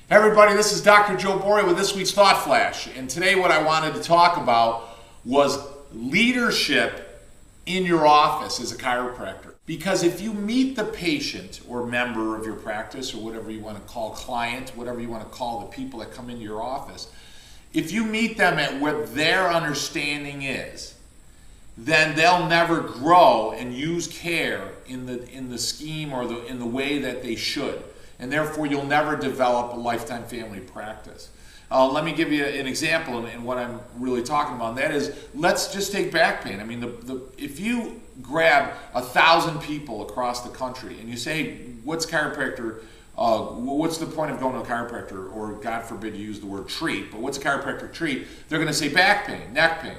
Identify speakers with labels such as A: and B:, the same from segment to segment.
A: Hey everybody, this is Dr. Joe Borio with this week's Thought Flash. And today what I wanted to talk about was leadership in your office as a chiropractor. Because if you meet the patient or member of your practice, or whatever you want to call client, whatever you want to call the people that come into your office, if you meet them at what their understanding is, then they'll never grow and use care in the scheme or in the way that they should. And therefore you'll never develop a lifetime family practice. Let me give you an example in what I'm really talking about. And that is, let's just take back pain. I mean, if you grab 1,000 people across the country and you say, what's chiropractor, what's the point of going to a chiropractor, or God forbid you use the word treat, but what's a chiropractor treat? They're going to say back pain, neck pain.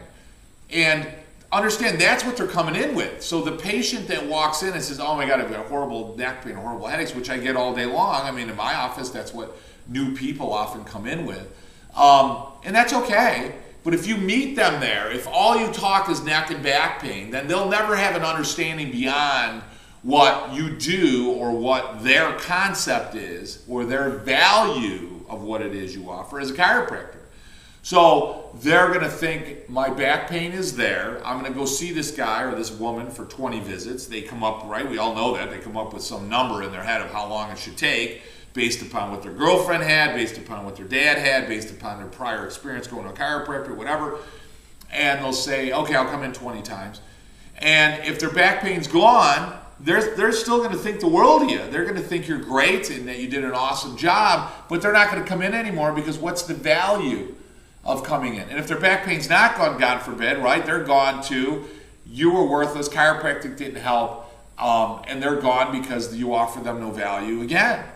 A: And understand, that's what they're coming in with. So the patient that walks in and says, oh my God, I've got horrible neck pain, horrible headaches, which I get all day long. I mean, in my office, that's what new people often come in with. And that's okay. But if you meet them there, if all you talk is neck and back pain, then they'll never have an understanding beyond what you do or what their concept is or their value of what it is you offer as a chiropractor. So they're going to think, my back pain is there. I'm going to go see this guy or this woman for 20 visits. They come up, right? We all know that. They come up with some number in their head of how long it should take based upon what their girlfriend had, based upon what their dad had, based upon their prior experience going to a chiropractor, whatever. And they'll say, okay, I'll come in 20 times. And if their back pain's gone, they're still going to think the world of you. They're going to think you're great and that you did an awesome job, but they're not going to come in anymore because what's the value of coming in? And if their back pain's not gone, God forbid, right, they're gone too. You were worthless, chiropractic didn't help, and they're gone because you offer them no value again.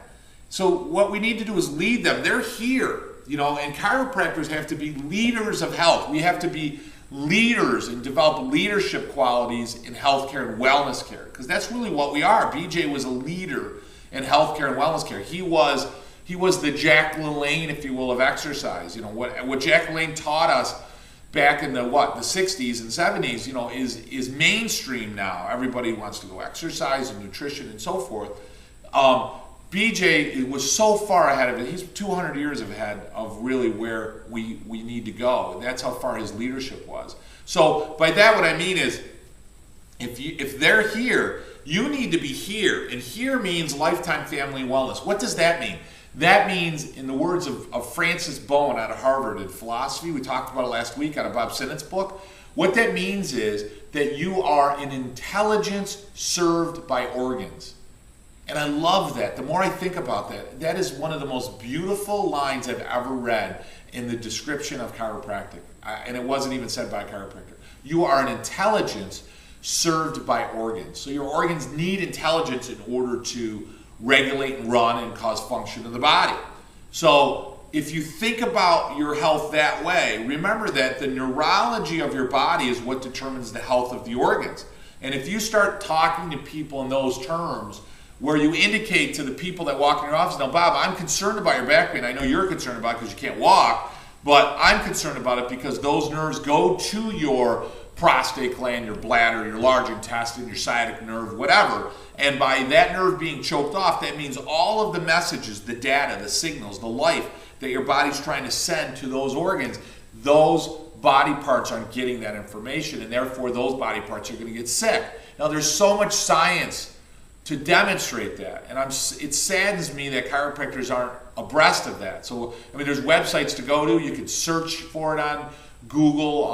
A: So what we need to do is lead them. They're here, and chiropractors have to be leaders of health. We have to be leaders and develop leadership qualities in healthcare and wellness care, because that's really what we are. BJ was a leader in healthcare and wellness care. He was the Jack LaLanne, if you will, of exercise. What Jack LaLanne taught us back in the 60s and 70s, is mainstream now. Everybody wants to go exercise and nutrition and so forth. BJ was so far ahead of it. He's 200 years ahead of really where we need to go. And that's how far his leadership was. So by that, what I mean is, if they're here, you need to be here. And here means lifetime family wellness. What does that mean? That means, in the words of Francis Bowen out of Harvard in philosophy, we talked about it last week out of Bob Sinnott's book, what that means is that you are an intelligence served by organs. And I love that. The more I think about that, that is one of the most beautiful lines I've ever read in the description of chiropractic. And it wasn't even said by a chiropractor. You are an intelligence served by organs. So your organs need intelligence in order to regulate and run and cause function in the body. So if you think about your health that way, remember that the neurology of your body is what determines the health of the organs. And if you start talking to people in those terms, where you indicate to the people that walk in your office, now Bob, I'm concerned about your back pain. I know you're concerned about it because you can't walk, but I'm concerned about it because those nerves go to your prostate gland, your bladder, your large intestine, your sciatic nerve, whatever. And by that nerve being choked off, that means all of the messages, the data, the signals, the life that your body's trying to send to those organs, those body parts aren't getting that information, and therefore those body parts are going to get sick. Now there's so much science to demonstrate that, and it saddens me that chiropractors aren't abreast of that. So, there's websites to go to. You could search for it on Google.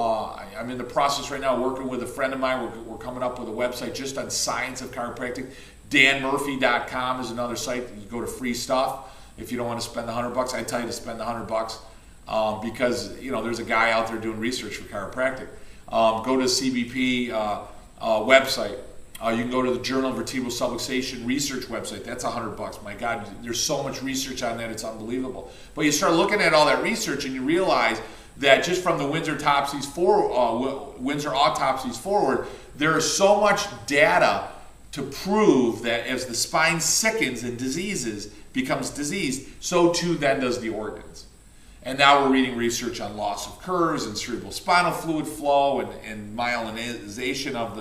A: I'm in the process right now working with a friend of mine. We're coming up with a website just on science of chiropractic. danmurphy.com is another site. You go to free stuff. If you don't want to spend the $100, I tell you to spend the $100 because there's a guy out there doing research for chiropractic. Go to CBP website. You can go to the Journal of Vertebral Subluxation research website. That's $100. My God, there's so much research on that, it's unbelievable. But you start looking at all that research and you realize that just from the Windsor autopsies forward, there is so much data to prove that as the spine sickens and becomes diseased, so too then does the organs. And now we're reading research on loss of curves and cerebral spinal fluid flow and myelinization of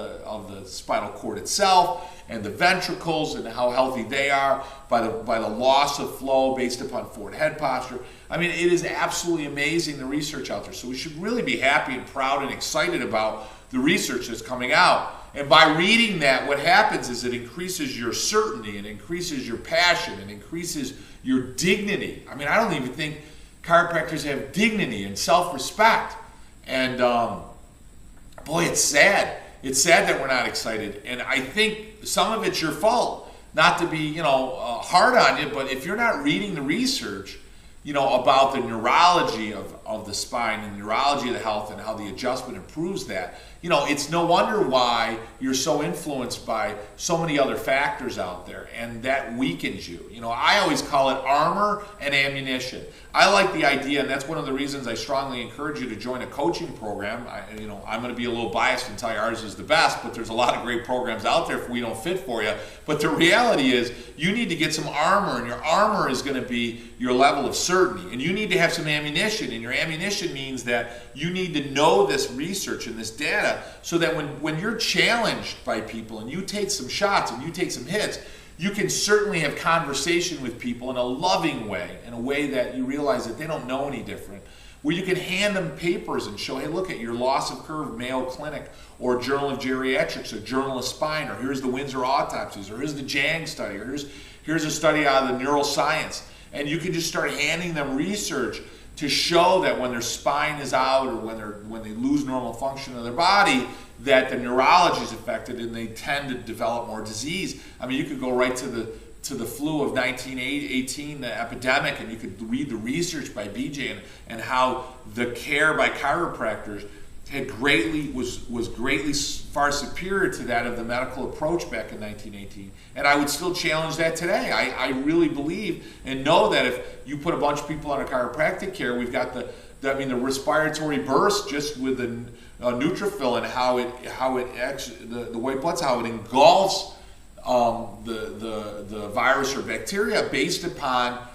A: the spinal cord itself and the ventricles and how healthy they are by the loss of flow based upon forward head posture. I mean, it is absolutely amazing, the research out there. So we should really be happy and proud and excited about the research that's coming out. And by reading that, what happens is it increases your certainty, it increases your passion, it increases your dignity. I mean, I don't even think chiropractors have dignity and self-respect. And boy, it's sad. It's sad that we're not excited. And I think some of it's your fault. Not to be, hard on you, but if you're not reading the research, about the neurology of the spine and the neurology of the health and how the adjustment improves that, it's no wonder why you're so influenced by so many other factors out there, and that weakens you. I always call it armor and ammunition. I like the idea, and that's one of the reasons I strongly encourage you to join a coaching program. I'm going to be a little biased and tell you ours is the best, but there's a lot of great programs out there if we don't fit for you. But the reality is you need to get some armor, and your armor is going to be your level of certainty. And you need to have some ammunition, and your ammunition means that you need to know this research and this data so that when you're challenged by people and you take some shots and you take some hits, you can certainly have conversation with people in a loving way, in a way that you realize that they don't know any different, where you can hand them papers and show, hey, look at your loss of curve, Mayo Clinic, or Journal of Geriatrics, or Journal of Spine, or here's the Windsor Autopsies, or here's the Jang study, or here's a study out of the neuroscience. And you can just start handing them research to show that when their spine is out or when they lose normal function of their body, that the neurology is affected and they tend to develop more disease. I mean, you could go right to the flu of 1918, the epidemic, and you could read the research by BJ and how the care by chiropractors was greatly far superior to that of the medical approach back in 1918. And I would still challenge that today. I really believe and know that if you put a bunch of people on a chiropractic care, we've got the respiratory burst just with the neutrophil and how it actually, the white blood cell, how it engulfs the virus or bacteria based upon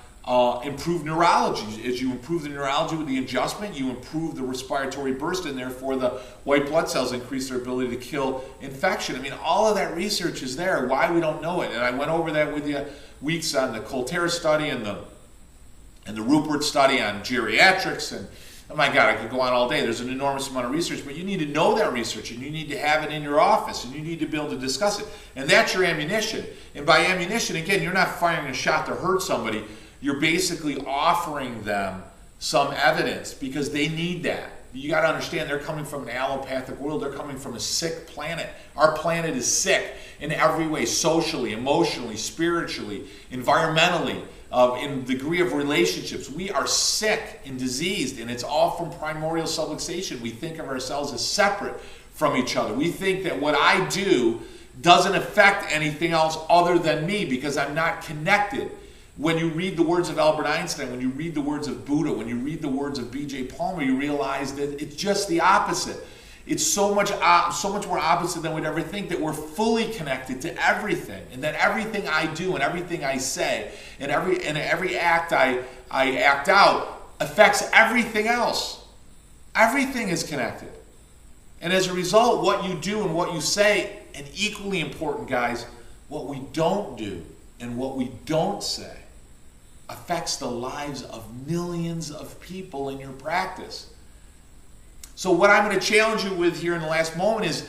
A: improved neurology. As you improve the neurology with the adjustment, you improve the respiratory burst, and therefore the white blood cells increase their ability to kill infection. I mean, all of that research is there. Why we don't know it? And I went over that with you weeks on the Colter study and the Rupert study on geriatrics. And oh my God, I could go on all day. There's an enormous amount of research, but you need to know that research, and you need to have it in your office, and you need to be able to discuss it. And that's your ammunition. And by ammunition, again, you're not firing a shot to hurt somebody. You're basically offering them some evidence because they need that. You got to understand, they're coming from an allopathic world. They're coming from a sick planet. Our planet is sick in every way, socially, emotionally, spiritually, environmentally, in the degree of relationships. We are sick and diseased, and it's all from primordial subluxation. We think of ourselves as separate from each other. We think that what I do doesn't affect anything else other than me because I'm not connected. When you read the words of Albert Einstein, when you read the words of Buddha, when you read the words of B.J. Palmer, you realize that it's just the opposite. It's so much more opposite than we'd ever think, that we're fully connected to everything, and that everything I do and everything I say and every act I act out affects everything else. Everything is connected. And as a result, what you do and what you say, and equally important, guys, what we don't do and what we don't say affects the lives of millions of people in your practice. So what I'm going to challenge you with here in the last moment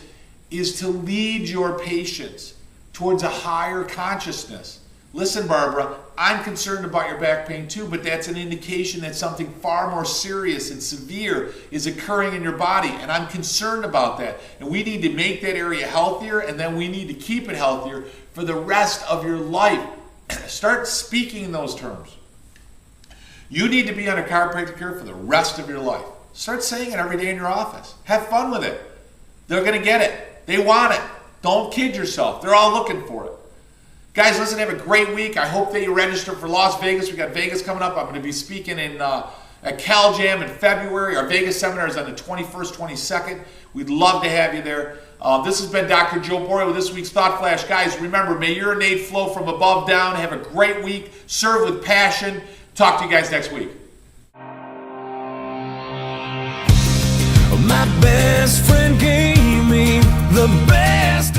A: is to lead your patients towards a higher consciousness. Listen, Barbara, I'm concerned about your back pain too, but that's an indication that something far more serious and severe is occurring in your body, and I'm concerned about that. And we need to make that area healthier, and then we need to keep it healthier for the rest of your life. Start speaking in those terms. You need to be on a chiropractic care for the rest of your life. Start saying it every day in your office. Have fun with it. They're going to get it. They want it. Don't kid yourself. They're all looking for it. Guys, listen, have a great week. I hope that you register for Las Vegas. We got Vegas coming up. I'm going to be speaking at CalJam in February. Our Vegas seminar is on the 21st, 22nd. We'd love to have you there. This has been Dr. Joe Borio with this week's Thought Flash. Guys, remember, may your innate flow from above down. Have a great week. Serve with passion. Talk to you guys next week.
B: My best friend gave me the best.